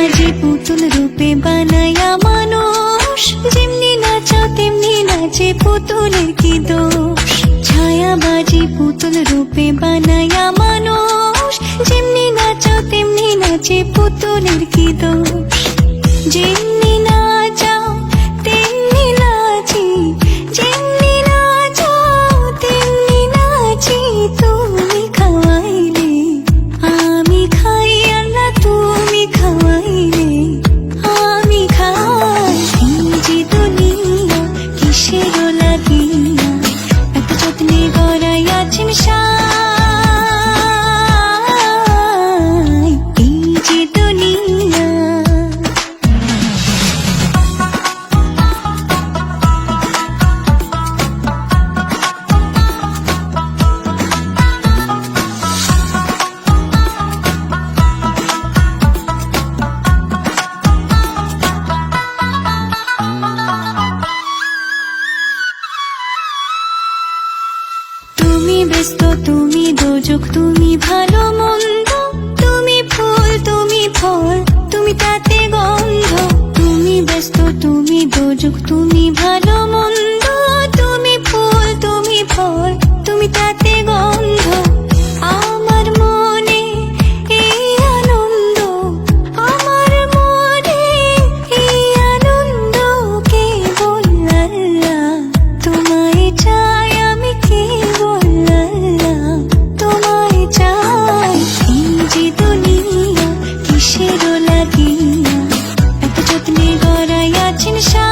বাজি পুতুল রূপে বানায়া মানুষ, যেমনি নাচাও তেমনি নাচে পুতুলের কি দোষ। ছায়া বাজি পুতুল রূপে বানায়া মানুষ, যেমনি নাচাও তেমনি নাচে পুতুলের কি দোষ। যেমনি নাচাও তেমনি নাচি, যেমনি নাচাও তেমনি নাচি। তুমি খাওয়াইলে আমি খাই আর না তুমি খাওয়াইলে আমি খাই। এই যে দুনিয়া কিসের লাগিয়া এত যত্নে গড়াইয়াছেন সাই। এই যে দুনিয়া তুমি ব্যস্ত, তুমি দোজক, তুমি ভালো মন্দ, তুমি ফুল, তুমি ফল, তুমি তাতে গন্ধ। তুমি ব্যস্ত, তুমি দোজক, তুমি ভালো মন্দ, তুমি ফুল, তুমি ফল, তুমি তাতে গন্ধ। আমার মনে এই আনন্দ, আমার মনে এই আনন্দ কেবল আল্লাহ তোমায় চাই, আমি কেবল আল্লাহ তোমায় চাই। এই যে দুনিয়া কিসের লাগিয়া এত যত্নে গড়াইয়াছেন সাই।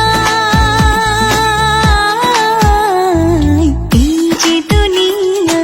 এই যে দুনিয়া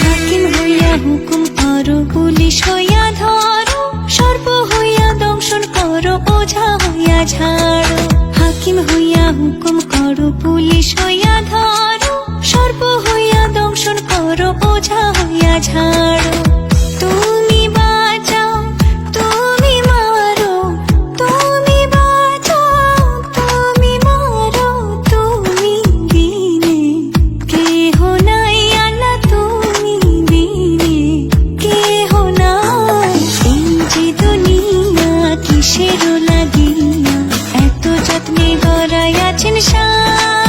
হাকিম হইয়া হুকুম করো, পুলিশ হইয়া ধরো, সর্প হইয়া দংশন করো, ওঝা হইয়া ঝাড়ো। হাকিম হইয়া হুকুম করো, পুলিশ হইয়া ধরো, সর্প হইয়া দংশন করো, ওঝা হইয়া ঝাড়ো। তুমি বাঁচাও, তুমি মারো, তুমি বাঁচাও, তুমি মারো, তুমি বিনে কেহ নাই আল্লাহ, তুমি বিনে কেহ নাই। এই যে দুনিয়া কিসের লাগিয়া এত যত্নে গড়াইয়াছেন সাই।